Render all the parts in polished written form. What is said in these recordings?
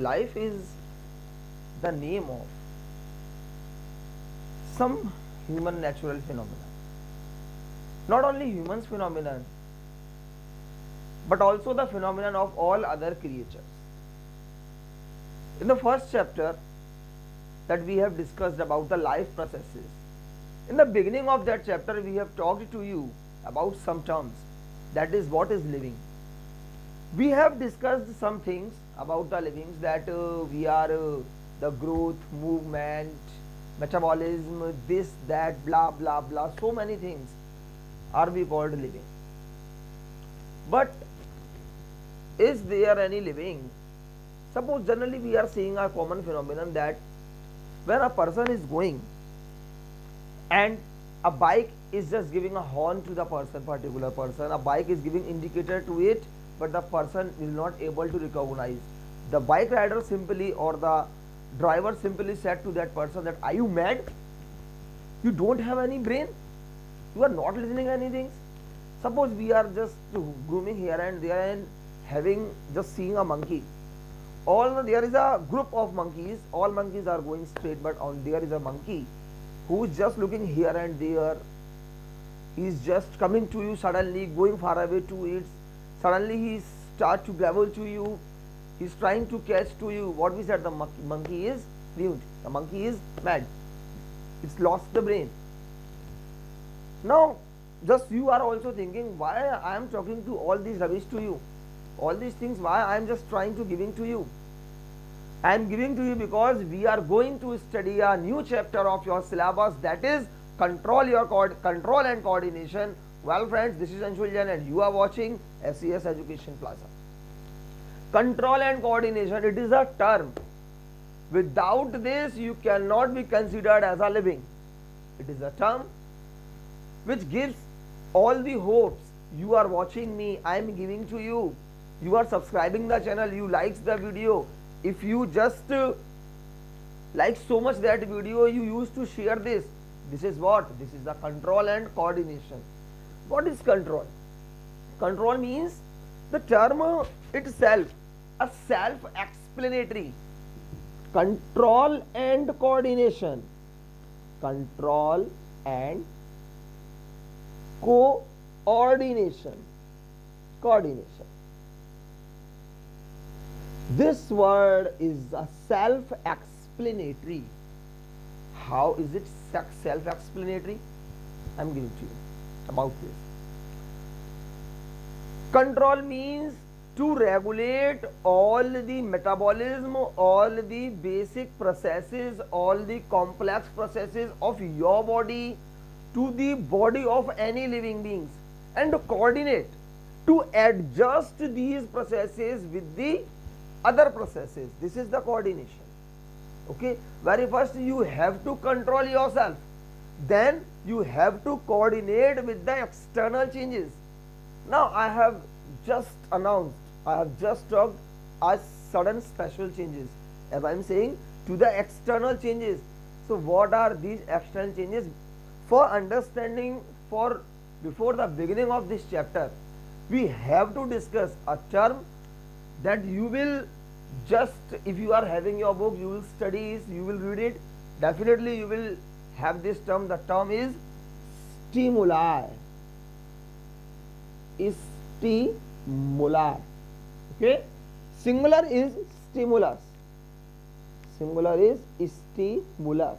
life is the name of some human natural phenomenon. Not only humans phenomenon, but also the phenomenon of all other creatures. In the first chapter that we have discussed about the life processes, in the beginning of that chapter we have talked to you about some terms, that is what is living. We have discussed some things about the livings, that we are the growth, movement, metabolism, this, that, blah, blah, blah, so many things are we called living. But is there any living? Suppose generally we are seeing a common phenomenon that when a person is going and a bike is just giving a horn to the particular person, a bike is giving indicator to it, but the person is not able to recognize. The bike rider simply, or the driver simply said to that person that, are you mad? You don't have any brain? You are not listening anything? Suppose we are just grooming here and there and having just seeing a monkey. There is a group of monkeys, all monkeys are going straight, but there is a monkey who is just looking here and there. He is just coming to you suddenly, going far away to it. Suddenly he starts to gravel to you. He is trying to catch to you. What we said, the monkey is mute. The monkey is mad. It's lost the brain. Now, just you are also thinking, why I am talking to all these rubbish to you? All these things, why I am just trying to giving to you? I am giving to you because we are going to study a new chapter of your syllabus, that is control and coordination. Well friends, this is Anshul Jain and you are watching SES Education Plaza. Control and coordination, it is a term. Without this, you cannot be considered as a living. It is a term which gives all the hopes. You are watching me, I am giving to you. You are subscribing the channel, you likes the video. If you just like so much that video, you used to share this. This is what? This is the control and coordination. What is control? Control means the term itself, a self-explanatory. Control and coordination. Control and coordination. Coordination. This word is a self-explanatory. How is it self-explanatory? I am giving to you about this. Control means to regulate all the metabolism, all the basic processes, all the complex processes of your body to the body of any living beings, and to coordinate, to adjust these processes with the other processes. This is the coordination. Okay, very first you have to control yourself, then you have to coordinate with the external changes. Now I have just announced, I have just talked as sudden special changes, as I am saying, to the external changes. So what are these external changes? For understanding, before the beginning of this chapter, we have to discuss a term that you will just, if you are having your book, you will study, you will read it, definitely you will have this term. The term is stimuli. Stimuli. Okay, singular is stimulus, singular is stimulus.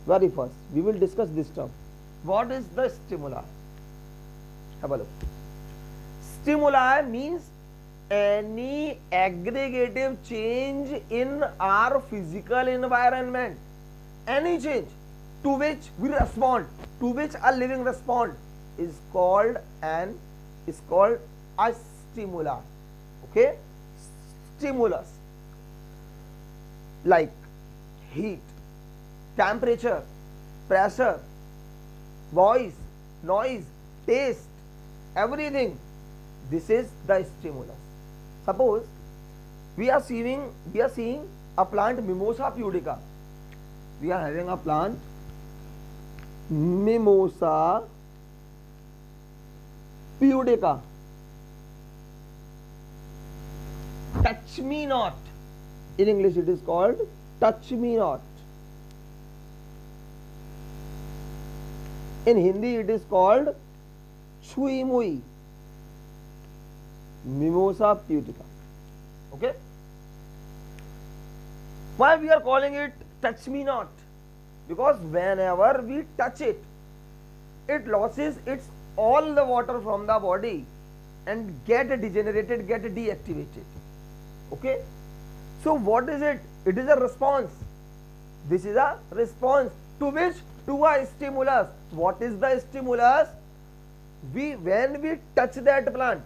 Very first we will discuss this term. What is the stimuli? Have a look. Stimuli means any aggregative change in our physical environment, any change to which we respond, to which a living respond, is called a stimuli. Okay, stimulus, like heat, temperature, pressure, voice, noise, taste, everything. This is the stimulus. Suppose we are seeing a plant, Mimosa pudica. We are having a plant, Mimosa pudica. Touch me not. In English it is called touch me not. In Hindi it is called chui mui, Mimosa pudica. Okay. Why we are calling it touch me not? Because whenever we touch it, it loses its all the water from the body and get degenerated, get deactivated. Okay. So what is it? It is a response. This is a response to which? To a stimulus. What is the stimulus? When we touch that plant,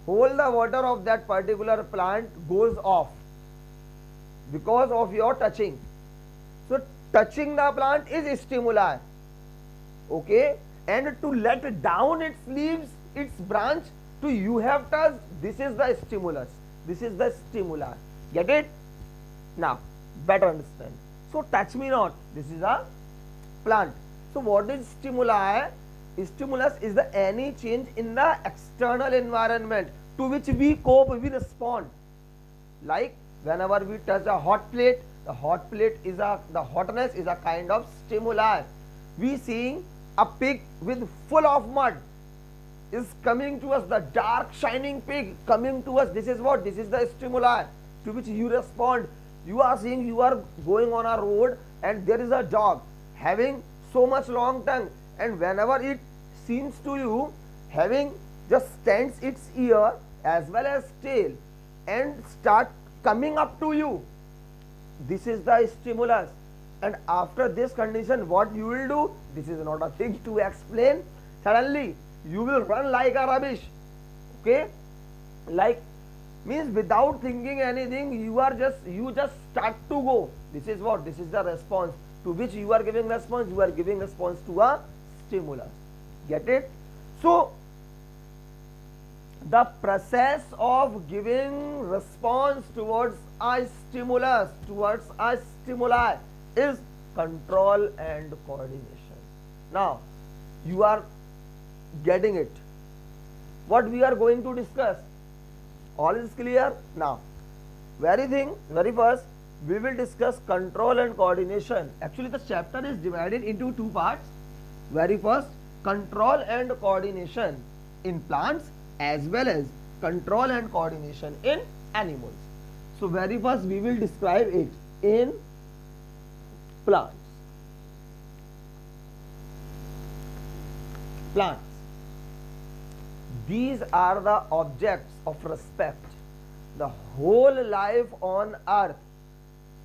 whole the water of that particular plant goes off because of your touching. So touching the plant is stimuli. Okay, and to let down its leaves, its branch, to you have touched, this is the stimulus. This is the stimuli. Get it? Now, better understand. So touch me not. This is a plant. So what is stimuli? Stimulus is the any change in the external environment to which we cope, we respond. Like whenever we touch a hot plate, the hotness is a kind of stimuli. We seeing a pig with full of mud is coming to us, the dark shining pig coming to us. This is what? This is the stimuli to which you respond. You are seeing, you are going on a road and there is a dog having so much long tongue, and whenever it seems to you having just stands its ear as well as tail and start coming up to you, this is the stimulus. And after this condition, what you will do? This is not a thing to explain. Suddenly you will run like a rubbish. Okay, like means without thinking anything, you just start to go. This is what? This is the response to which you are giving response. You are giving response to a stimulus. Get it? So the process of giving response towards a stimulus, towards a stimuli, is control and coordination. Now you are getting it. What we are going to discuss, all is clear? Now very first we will discuss control and coordination. Actually the chapter is divided into two parts. Very first, control and coordination in plants as well as control and coordination in animals. So very first we will describe it in plants. Plants. These are the objects of respect. The whole life on earth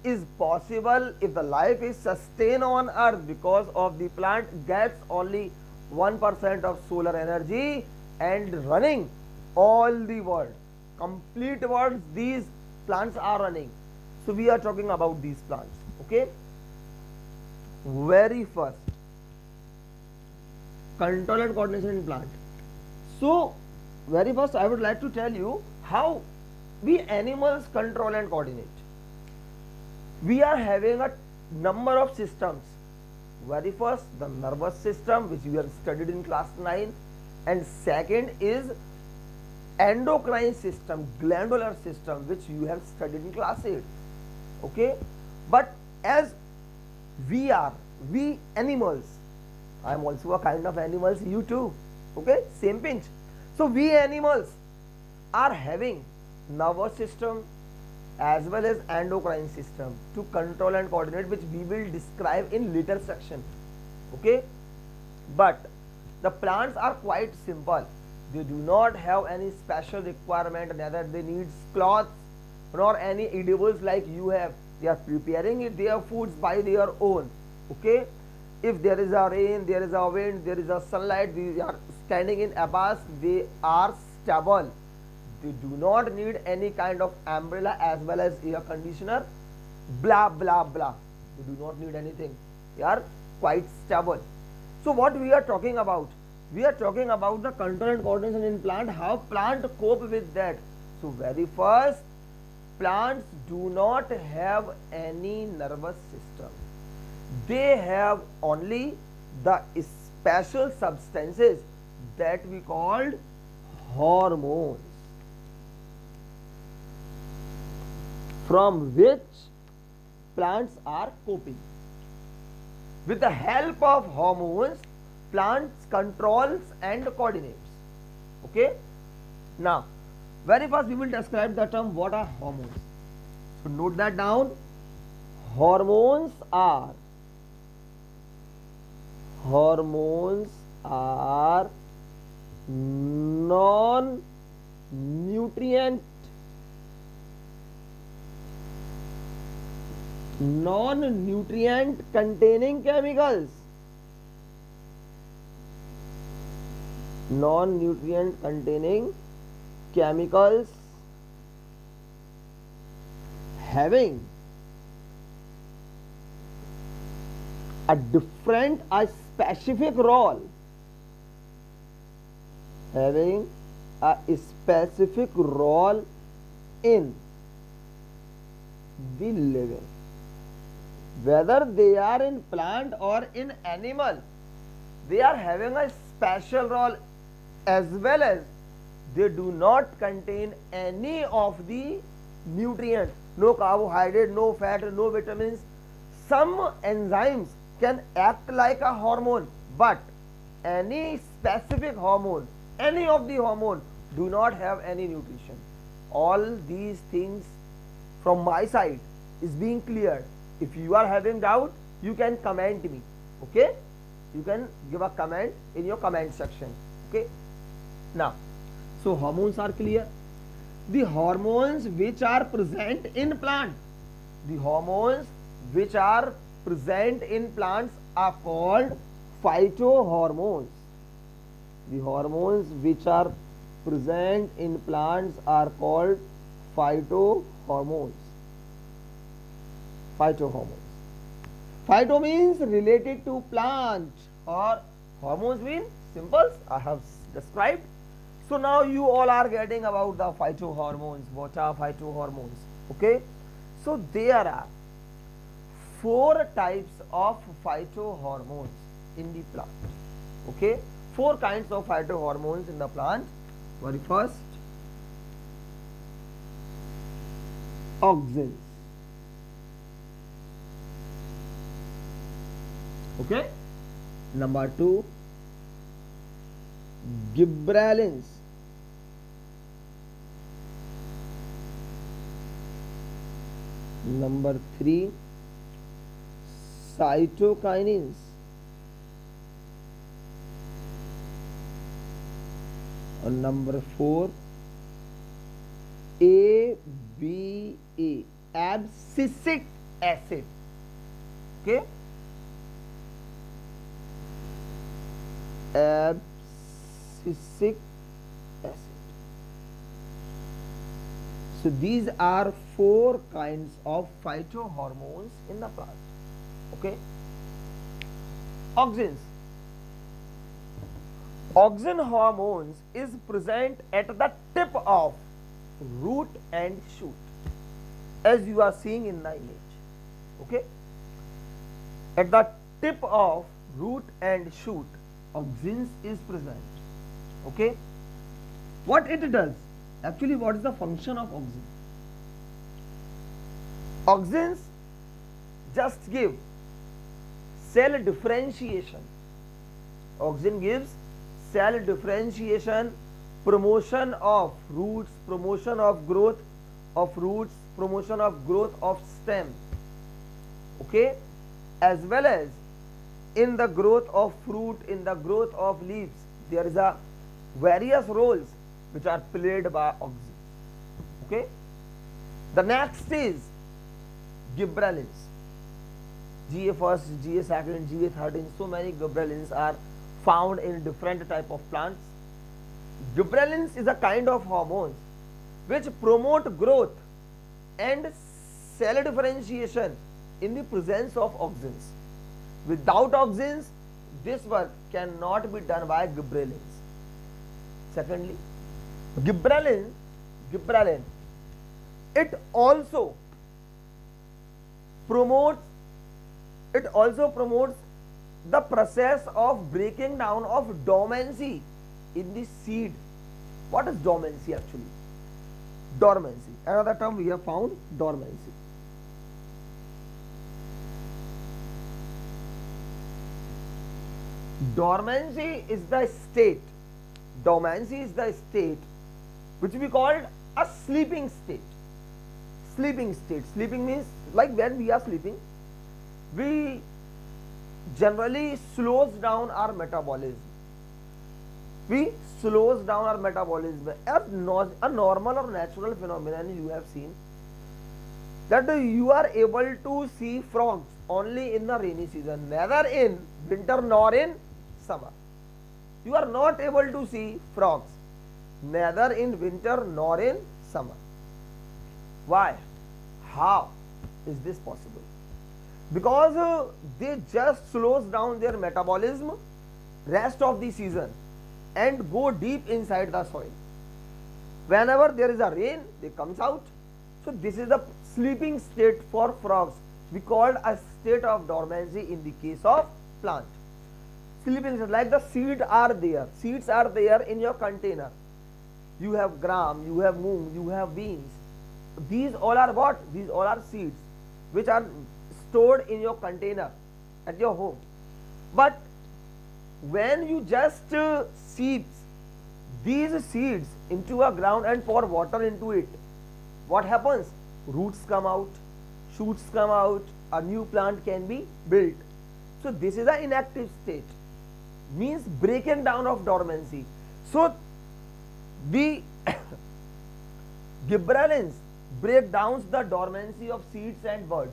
is possible if the life is sustained on earth because of the plant gets only 1% of solar energy and running all the world, complete world, these plants are running. So we are talking about these plants. Okay, very first, control and coordination in plant. So very first I would like to tell you how we animals control and coordinate. We are having a number of systems. Very first, the nervous system, which we have studied in class 9, and second is endocrine system, glandular system, which you have studied in class 8. Okay, but as we animals, I am also a kind of animals, you too. Okay, same pinch. So we animals are having nervous system as well as endocrine system to control and coordinate, which we will describe in later section. Okay, but the plants are quite simple. They do not have any special requirement, neither they need cloths nor any edibles like you have. They are preparing their foods by their own. Okay, if there is a rain, there is a wind, there is a sunlight, they are standing in abyss, they are stable. They do not need any kind of umbrella as well as air conditioner, blah blah blah. They do not need anything. They are quite stable. So what we are talking about? We are talking about the control and coordination in plant, how plant cope with that. So very first, plants do not have any nervous system. They have only the special substances that we called hormones. from which plants are coping. With the help of hormones, plants controls and coordinates. Okay. Now, very first we will describe the term what are hormones. So note that down. Hormones are non-nutrient containing chemicals. Non-nutrient containing chemicals having a specific role, in the living, whether they are in plant or in animal. They are having a special role, as well as they do not contain any of the nutrients, no carbohydrate, no fat, no vitamins. Some enzymes can act like a hormone, but any specific hormone, any of the hormone do not have any nutrition. All these things from my side is being cleared. If you are having doubt, you can comment me. Okay, you can give a comment in your comment section. Okay, now, so hormones are clear. The hormones which are present in plant, the hormones which are present in plants are called phytohormones. The hormones which are present in plants are called phytohormones. Phyto means related to plant, or hormones mean simples I have described. So now you all are getting about the phytohormones. What are phytohormones? Okay, so there are 4 types of phytohormones in the plant. Okay, 4 kinds of phytohormones in the plant. Very first, auxins. Okay, number 2, gibberellins. Number 3, cytokinins. And number 4, ABA, abscisic acid. Okay, abscisic acid. So these are 4 kinds of phytohormones in the plant. Okay, auxins. Auxin hormones is present at the tip of root and shoot, as you are seeing in the image. Okay, at the tip of root and shoot, auxins is present. Okay, what it does, actually what is the function of auxin? Auxins just give cell differentiation. Auxin gives cell differentiation, promotion of roots, promotion of growth of roots, promotion of growth of stem. Okay, as well as in the growth of fruit, in the growth of leaves. There is a various roles which are played by auxins. Okay, the next is gibberellins. GA first, GA second, GA 13. So many gibberellins are found in different type of plants. Gibberellins is a kind of hormones which promote growth and cell differentiation in the presence of auxins. Without auxins, this work cannot be done by gibberellins. Secondly, gibberellin, it also promotes the process of breaking down of dormancy in the seed. What is dormancy actually? Dormancy. Another term we have found, dormancy. Dormancy is the state. Dormancy is the state which we called a sleeping state. Sleeping state. Sleeping means like when we are sleeping, we generally slows down our metabolism. We slows down our metabolism. A normal or natural phenomenon you have seen that you are able to see frogs only in the rainy season, neither in winter nor in summer. You are not able to see frogs neither in winter nor in summer. Why? How is this possible? Because they just slows down their metabolism rest of the season and go deep inside the soil. Whenever there is a rain, they comes out. So this is the sleeping state for frogs. We called a state of dormancy in the case of plant. Sleeping state, like the seeds are there. Seeds are there in your container. You have gram, you have moong, you have beans. These all are what? These all are seeds which are stored in your container at your home. But when you just seeds these seeds into a ground and pour water into it, what happens? Roots come out, shoots come out, a new plant can be built. So this is an inactive state, means breaking down of dormancy. So the gibberellins break down the dormancy of seeds and buds.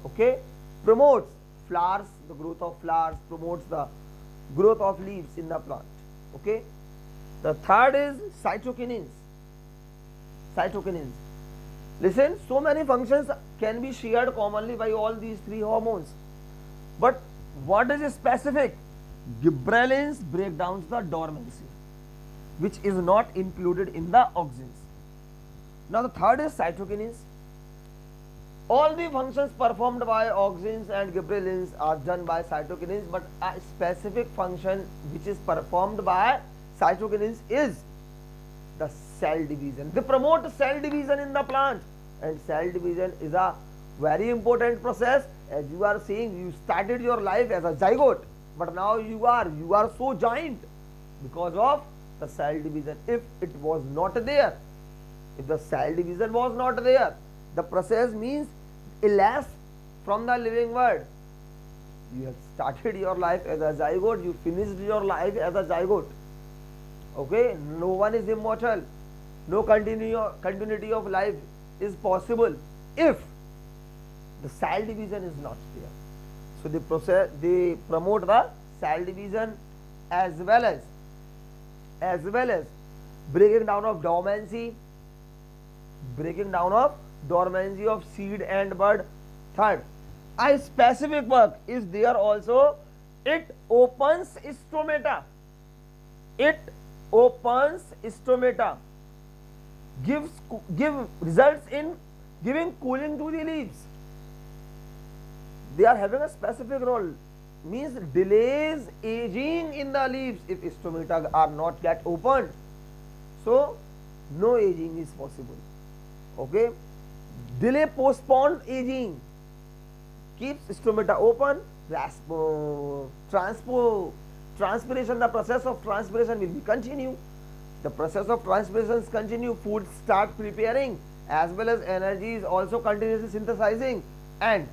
Okay, promotes flowers, the growth of flowers, promotes the growth of leaves in the plant. Okay, the third is cytokinins. Cytokinins. Listen, so many functions can be shared commonly by all these three hormones. But what is specific? Gibberellins break down the dormancy, which is not included in the auxins. Now the third is cytokinins. All the functions performed by auxins and gibberellins are done by cytokinins, but a specific function which is performed by cytokinins is the cell division. They promote cell division in the plant, and cell division is a very important process. As you are seeing, you started your life as a zygote, but now you are so giant because of the cell division. If it was not there, if the cell division was not there, the process means elapsed from the living world. You have started your life as a zygote, you finished your life as a zygote. Okay, no one is immortal. No continuity of life is possible if the cell division is not there. So they promote the cell division as well as breaking down of dormancy of seed and bud. Third, a specific work is there also. It opens stomata. It opens stomata. Give results in giving cooling to the leaves. They are having a specific role, means delays aging in the leaves if stomata are not yet opened. So no aging is possible. Okay, delay postponed aging, keeps stomata open. Transpiration, the process of transpiration will be continue. The process of transpiration continue, food start preparing, as well as energy is also continuously synthesizing, and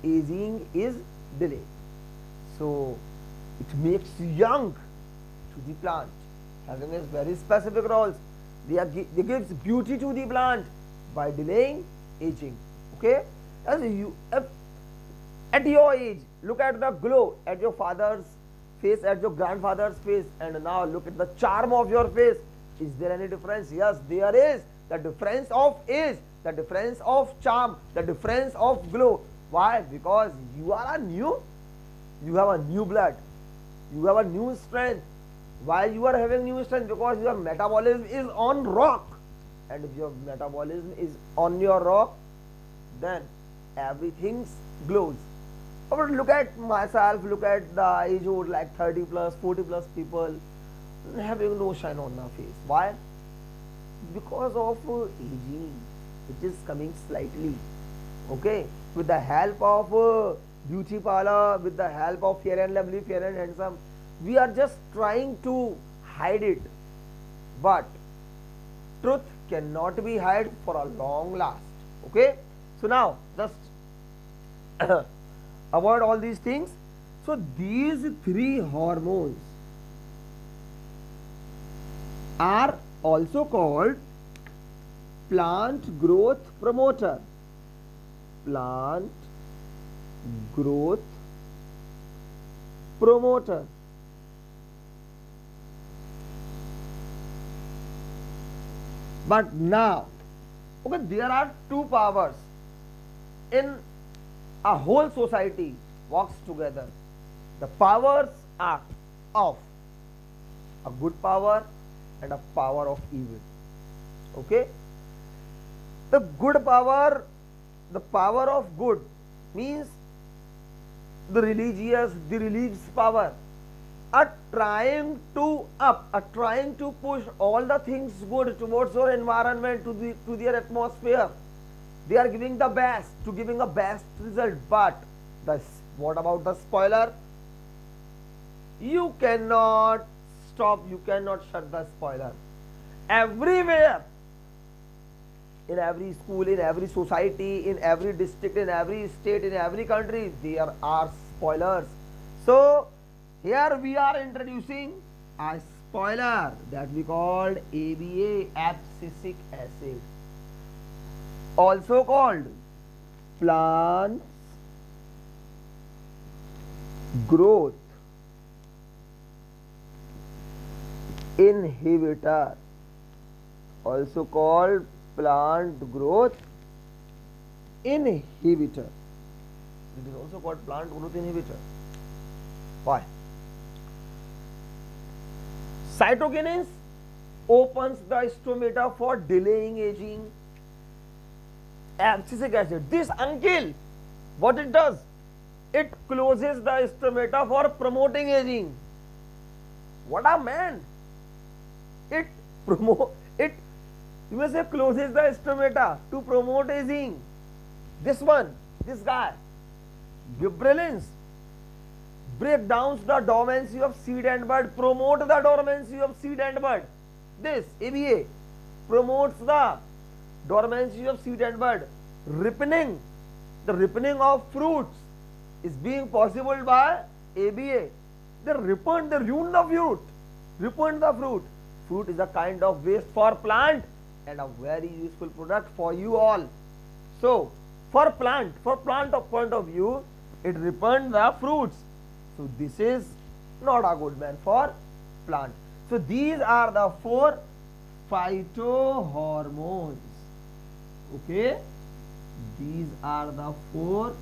aging is delayed. So it makes young to the plant, having a very specific roles. They gives beauty to the plant by delaying aging. Okay, as you at your age, look at the glow at your father's face, at your grandfather's face, and now look at the charm of your face. Is there any difference? Yes, there is. The difference of age, the difference of charm, the difference of glow. Why? Because you are you have a new blood, you have a new strength. Why you are having new strength? Because your metabolism is on rock, and if your metabolism is on your rock, then everything glows. But look at myself, look at the age old, like 30 plus, 40 plus people having no shine on their face. Why? Because of aging, it is coming slightly. Okay, with the help of beauty parlor, with the help of Fair and Lovely, Fair and Handsome, we are just trying to hide it. But truth cannot be hid for a long last. Okay, so now just avoid all these things. So these three hormones are also called plant growth promoter. Plant growth promoter. But now, okay, there are two powers in a whole society works together. The powers are of a good power and a power of evil. Okay, the good power, the power of good means the religious power are trying to are trying to push all the things good towards your environment, to their atmosphere. They are giving the best, to giving a best result. But what about the spoiler? You cannot stop, you cannot shut the spoiler. Everywhere, in every school, in every society, in every district, in every state, in every country, there are spoilers. So here we are introducing a spoiler that we called ABA, abscisic acid, also called plant growth inhibitor, also called plant growth inhibitor. It is also called plant growth inhibitor. Why? Cytokinins opens the stomata for delaying aging. Abscisic acid, this uncle, what it does? It closes the stomata for promoting aging. What a man! It you may say closes the stomata to promote aging. This guy, gibberellins, break down the dormancy of seed and bud, promote the dormancy of seed and bud. This ABA promotes the dormancy of seed and bud. Ripening, the ripening of fruits is being possible by ABA. They ruin the fruit. Ripen the fruit. Fruit is a kind of waste for plant and a very useful product for you all. So for plant of point of view, it ripened the fruits. So this is not a good man for plant. So these are the four phytohormones. Okay, these are the four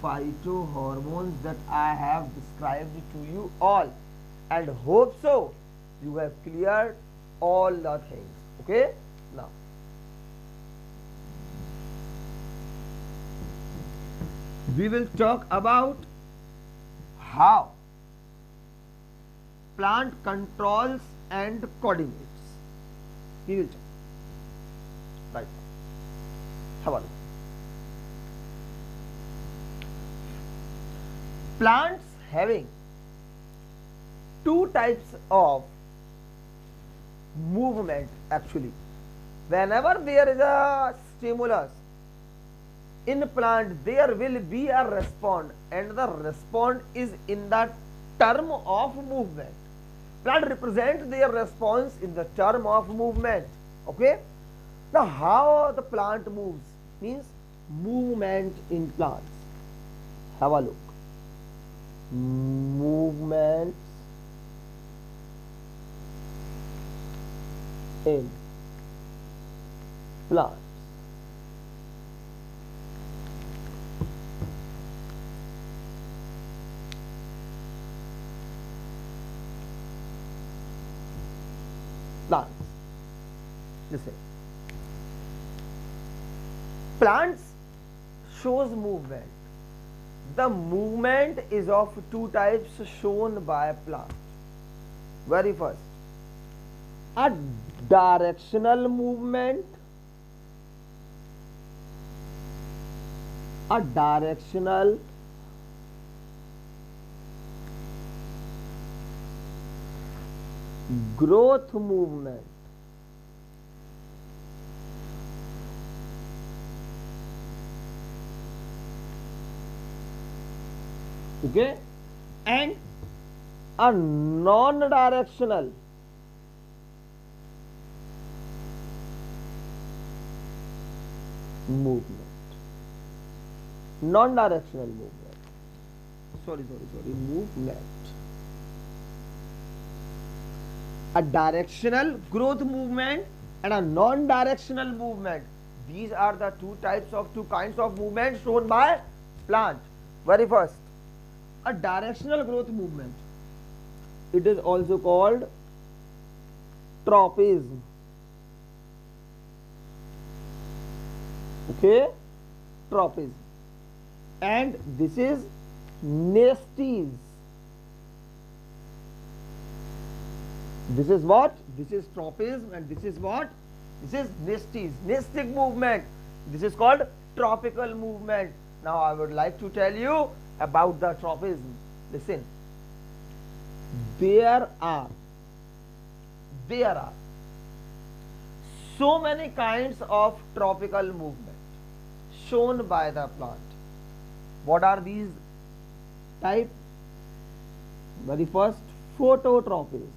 phytohormones that I have described to you all, and hope so you have cleared all the things. Okay, now we will talk about how plant controls and coordinates. We will check. Right. Have a look. Plants having two types of movement actually. Whenever there is a stimulus in plant, there will be a response, and the response is in the term of movement. Plant represent their response in the term of movement. Okay. Now how the plant moves means movement in plants. Have a look. Movements in plants. Plants. Listen. Plants shows movement. The movement is of two types shown by plant. Very first, A directional movement, a directional growth movement. Okay, and a non-directional movement. Non-directional movement. Sorry. Movement. A directional growth movement and a non-directional movement. These are the two kinds of movement shown by plant. Very first, a directional growth movement. It is also called tropism. Okay, tropism. And this is nasties. This is what? This is tropism, and this is what? This is nasties, nastic movement. This is called tropical movement. Now I would like to tell you about the tropism. Listen. There are so many kinds of tropical movement shown by the plant. What are these type? Very first, phototropism.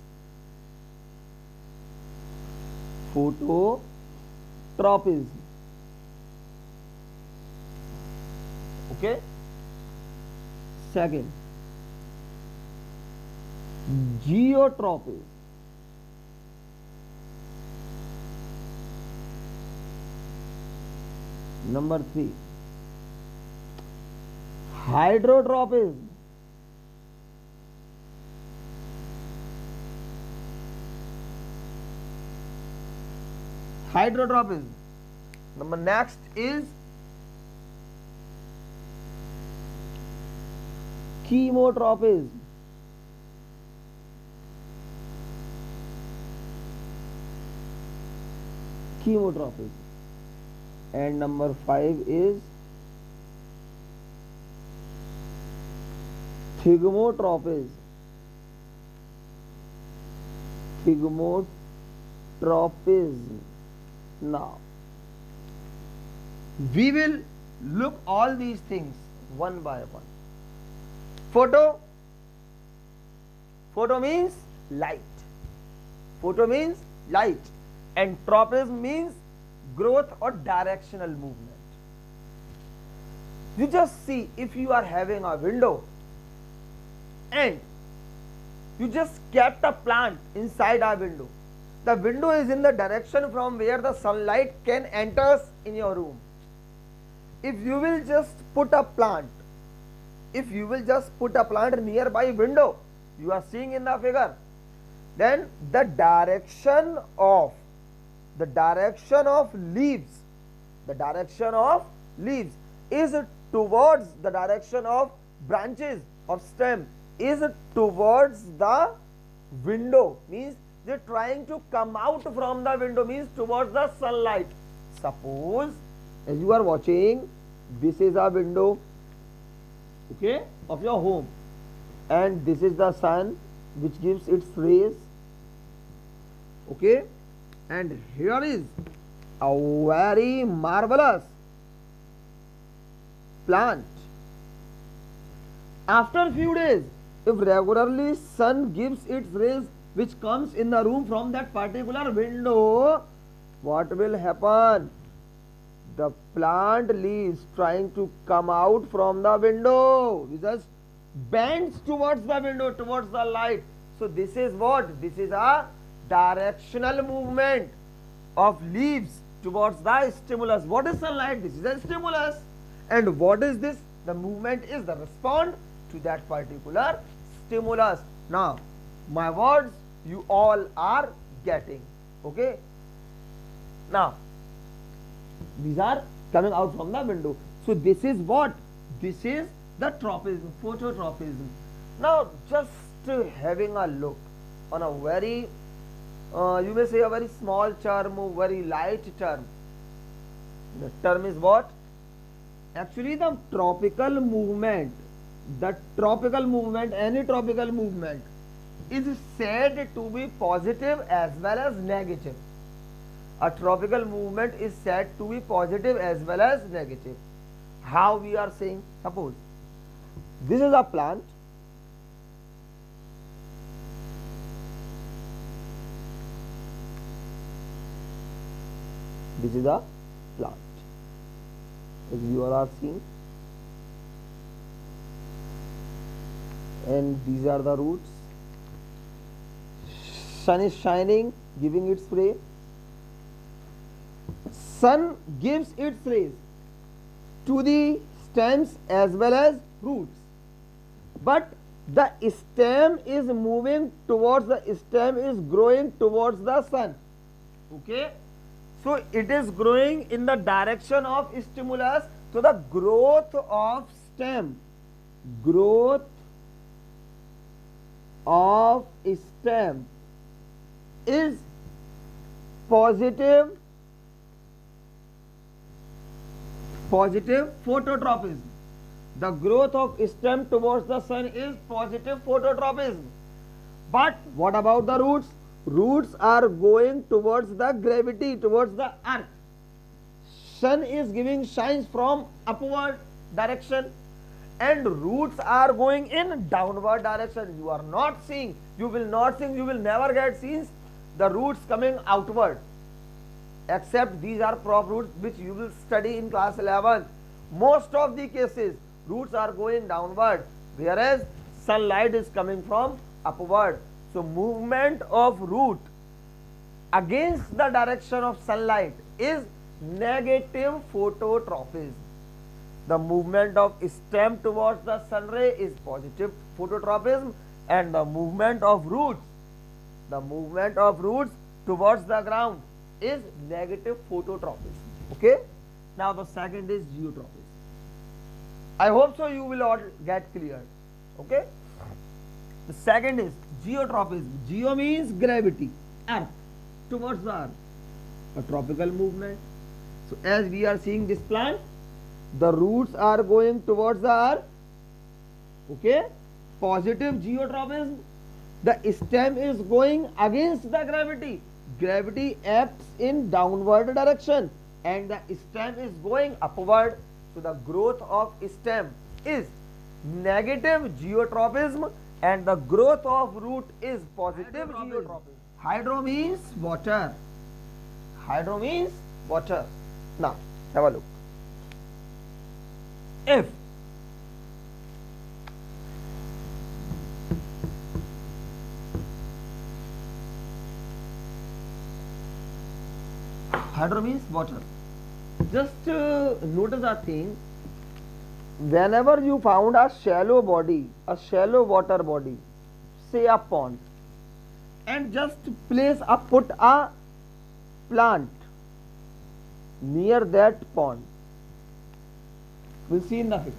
Phototropism. Okay. Second, geotropism. Number 3, hydrotropism. Hydrotropism. Number next is chemotropism. Chemotropism. And number 5 is thigmotropism. Thigmotropism. Now, we will look all these things one by one. Photo means light. Photo means light, and tropism means growth or directional movement. You just see, if you are having a window and you just kept a plant inside a window, the window is in the direction from where the sunlight can enter in your room. If you will just put a plant, nearby window, you are seeing in the figure, then the direction of leaves is towards the direction of branches or stem is towards the window, means they are trying to come out from the window, means towards the sunlight. Suppose, as you are watching, this is a window, okay, of your home, and this is the sun which gives its rays, okay, and here is a very marvelous plant. After few days, if regularly sun gives its rays which comes in the room from that particular window, what will happen? The plant leaves trying to come out from the window, it just bends towards the window, towards the light. So this is what? This is a directional movement of leaves towards the stimulus. What is sunlight? This is a stimulus. And what is this? The movement is the response to that particular stimulus. Now, my words you all are getting, okay? Now, these are coming out from the window. So this is what? This is the tropism, phototropism. Now, just having a look on a very you may say a very small term or very light term. The term is what? Actually the tropical movement, any tropical movement is said to be positive as well as negative. A tropical movement is said to be positive as well as negative. How we are saying? Suppose this is a plant. This is a plant. As you all are seeing, and these are the roots. Sun is shining, giving its ray. Sun gives its rays to the stems as well as roots, but the stem is moving towards the stem is growing towards the sun. Okay, so it is growing in the direction of stimulus. So the growth of stem is positive phototropism. The growth of stem towards the sun is positive phototropism. But what about the roots? Roots are going towards the gravity, towards the earth. Sun is giving shines from upward direction, and roots are going in downward direction. You are not seeing, you will never get seen the roots coming outward, except these are prop roots which you will study in class 11. Most of the cases roots are going downward, whereas sunlight is coming from upward. So movement of root against the direction of sunlight is negative phototropism. The movement of stem towards the sun ray is positive phototropism, and the movement of roots towards the ground is negative phototropism. Okay, now the second is geotropism. I hope so you will all get clear. Okay, the second is geotropism. Geo means gravity, earth, towards the earth, a tropical movement. So as we are seeing this plant, the roots are going towards the earth. Okay, positive geotropism. The stem is going against the gravity. Gravity acts in downward direction and the stem is going upward. So the growth of stem is negative geotropism and the growth of root is positive geotropism. Hydro means water. Hydro means water. Now have a look. If hydro means water, just notice a thing. Whenever you found a shallow body, a shallow water body, say a pond, and just put a plant near that pond, will see nothing.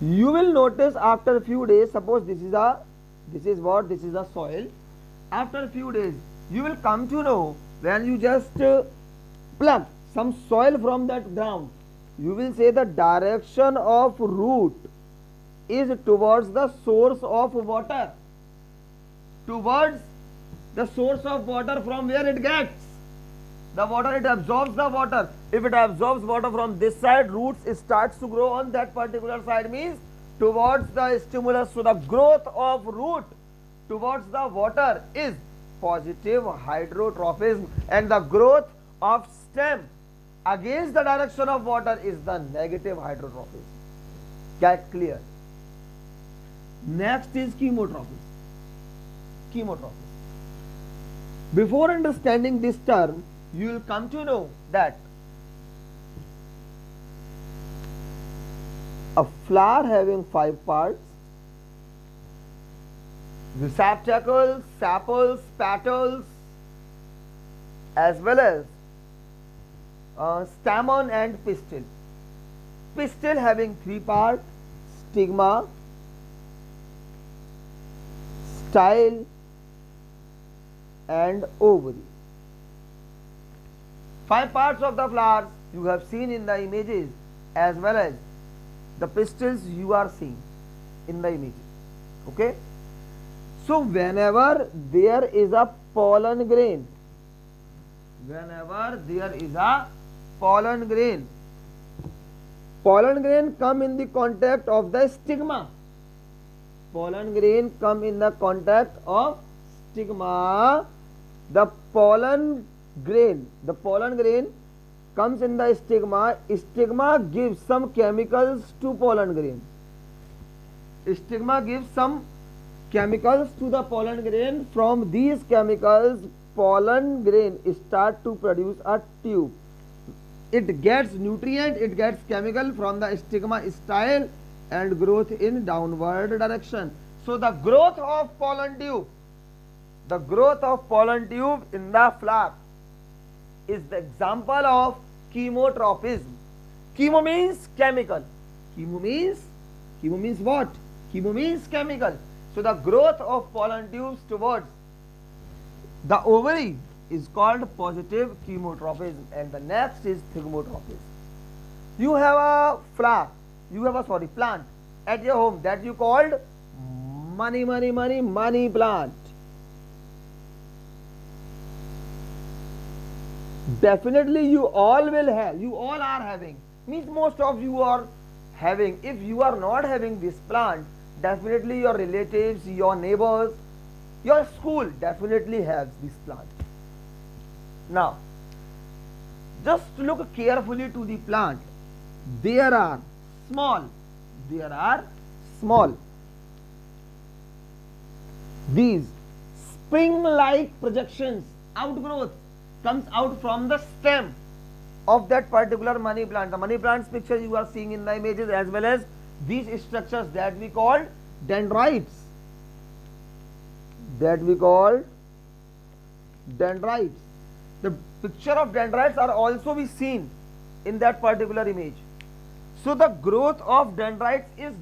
You will notice after a few days, suppose this is a soil. After a few days, you will come to know, when you just pluck some soil from that ground, you will say the direction of root is towards the source of water, towards the source of water from where it gets the water. It absorbs the water. If it absorbs water from this side, roots starts to grow on that particular side, means towards the stimulus. So the growth of root towards the water is positive hydrotropism, and the growth of stem against the direction of water is the negative hydrotropism. Get clear? Next is chemotropism. Chemotropism. Before understanding this term, you will come to know that a flower having 5 parts: receptacles, sepals, petals, as well as stamen and pistil. Pistil having 3 parts: stigma, style, and ovary. 5 parts of the flowers you have seen in the images, as well as the pistils you are seeing in the images. Okay. So whenever there is a pollen grain, pollen grain come in the contact of the stigma. Pollen grain come in the contact of stigma. The pollen grain comes in the stigma. Stigma gives some chemicals to pollen grain. Stigma gives some chemicals to the pollen grain. From these chemicals, pollen grain start to produce a tube. It gets nutrient, it gets chemical from the stigma style and growth in downward direction. So the growth of pollen tube in the flower is the example of chemotropism. Chemo means chemical. Chemo means what? Chemo means chemical. So the growth of pollen tubes towards the ovary is called positive chemotropism, and the next is thigmotropism. You have a plant at your home that you called money plant. Definitely you all are having, means most of you are having. If you are not having this plant, definitely your relatives, your neighbors, your school definitely has this plant. Now, just look carefully to the plant. There are small. These spring-like projections, outgrowth comes out from the stem of that particular money plant. The money plant's picture you are seeing in the images, as well as these structures that we call dendrites. The picture of dendrites are also be seen in that particular image. So the growth of dendrites is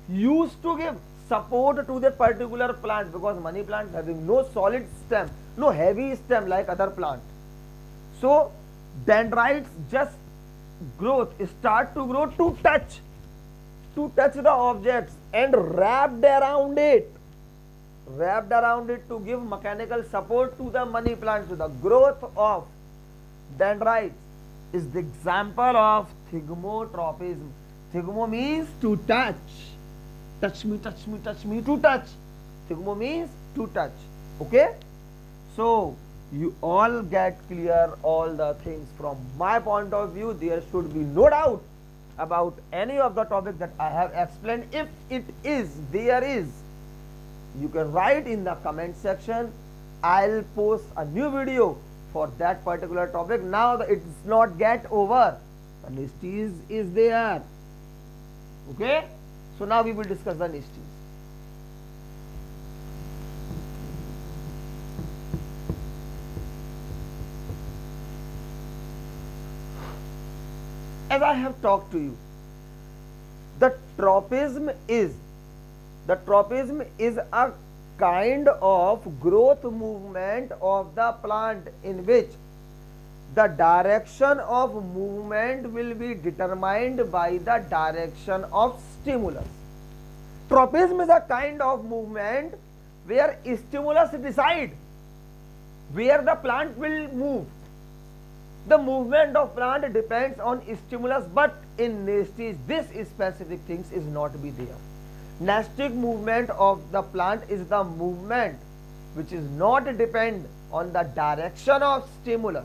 used to give support to that particular plant, because money plant having no solid stem, no heavy stem like other plant. So dendrites just start to grow to touch the objects and wrapped around it to give mechanical support to the money plant. So the growth of dendrites is the example of thigmotropism. Thigmo means to touch. Touch me, to touch. Thigmo means to touch. Okay? So you all get clear all the things. From my point of view, there should be no doubt about any of the topics that I have explained. If there is, you can write in the comment section. I'll post a new video for that particular topic. Now it's not get over. The nistes is there. Okay? So now we will discuss the nistes. As I have talked to you, the tropism is a kind of growth movement of the plant in which the direction of movement will be determined by the direction of stimulus. Tropism is a kind of movement where stimulus decide where the plant will move. The movement of plant depends on stimulus, but in nestes this specific things is not be there. Nestic movement of the plant is the movement which is not depend on the direction of stimulus.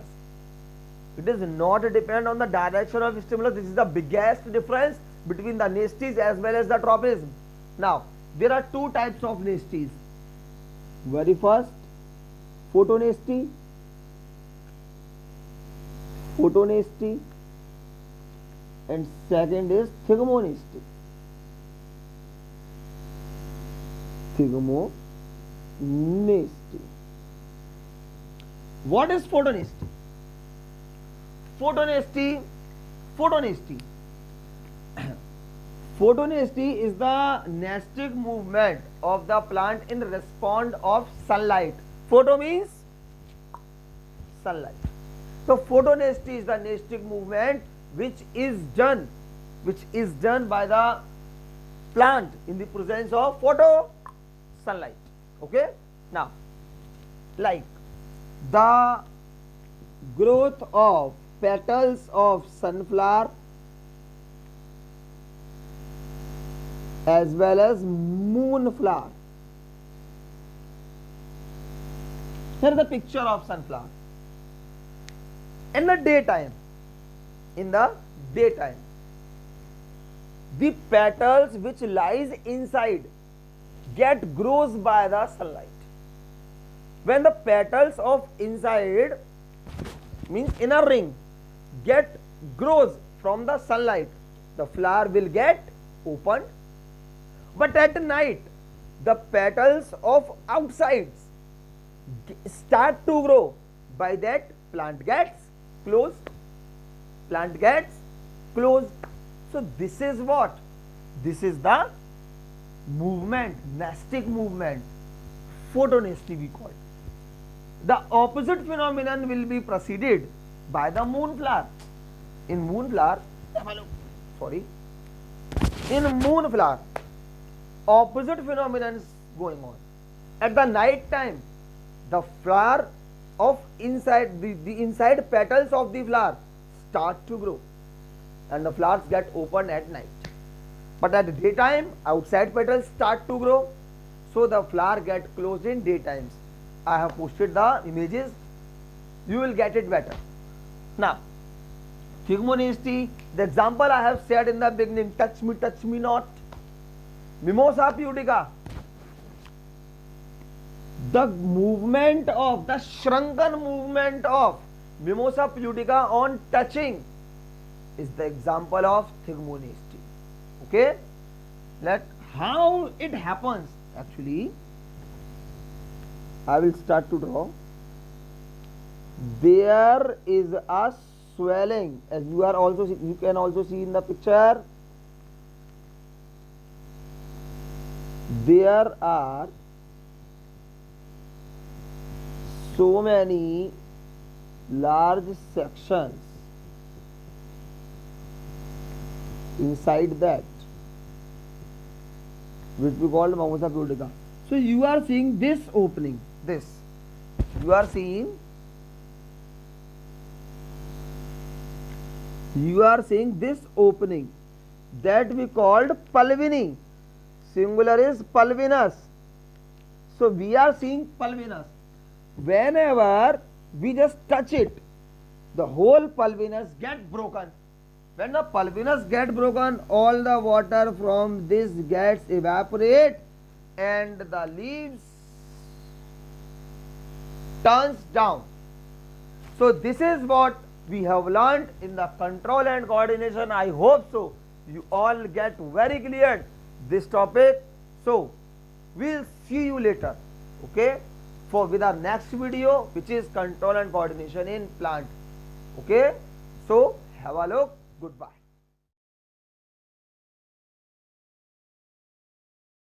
It is not depend on the direction of stimulus. This is the biggest difference between the nestes as well as the tropism. Now, there are two types of nestes. Very first, photonasty, and second is thigmonasty. What is photonasty? Photonesty is the nesting movement of the plant in response of sunlight. Photo means sunlight. So photonesty is the nesting movement which is done by the plant in the presence of photo sunlight. Okay. Now, like the growth of petals of sunflower as well as moonflower. Here is the picture of sunflower. In the daytime, the petals which lies inside grows by the sunlight. When the petals of inside means inner ring grows from the sunlight, the flower will get opened. But at night, the petals of outsides start to grow. By that, plant gets closed. So this is what? This is the movement, nesting movement, photonesty we call it. The opposite phenomenon will be preceded by the moonflower. In moonflower, opposite phenomenon is going on. At the night time, the flower of inside, the inside petals of the flower start to grow and the flowers get opened at night. But at the daytime, outside petals start to grow, so the flower get closed in daytimes. I have posted the images, you will get it better. Now, Phygmonesty, the example I have said in the beginning, touch me not. Mimosa pudica, the shrunken movement of Mimosa pudica on touching is the example of Phygmonesty. Okay, how it happens actually, I will start to draw. There is a swelling, as you can also see in the picture. There are so many large sections inside that, which we call Mimosa pudica. So you are seeing this opening, you are seeing this opening that we called pulvini. Singular is pulvinus. So we are seeing pulvinus. Whenever we just touch it, the whole pulvinus get broken. When the pulvinus get broken, all the water from this gets evaporate and the leaves turns down. So this is what we have learned in the control and coordination. I hope so you all get very clear this topic. So we'll see you later, okay, with our next video, which is control and coordination in plant. Okay, so have a look. Goodbye.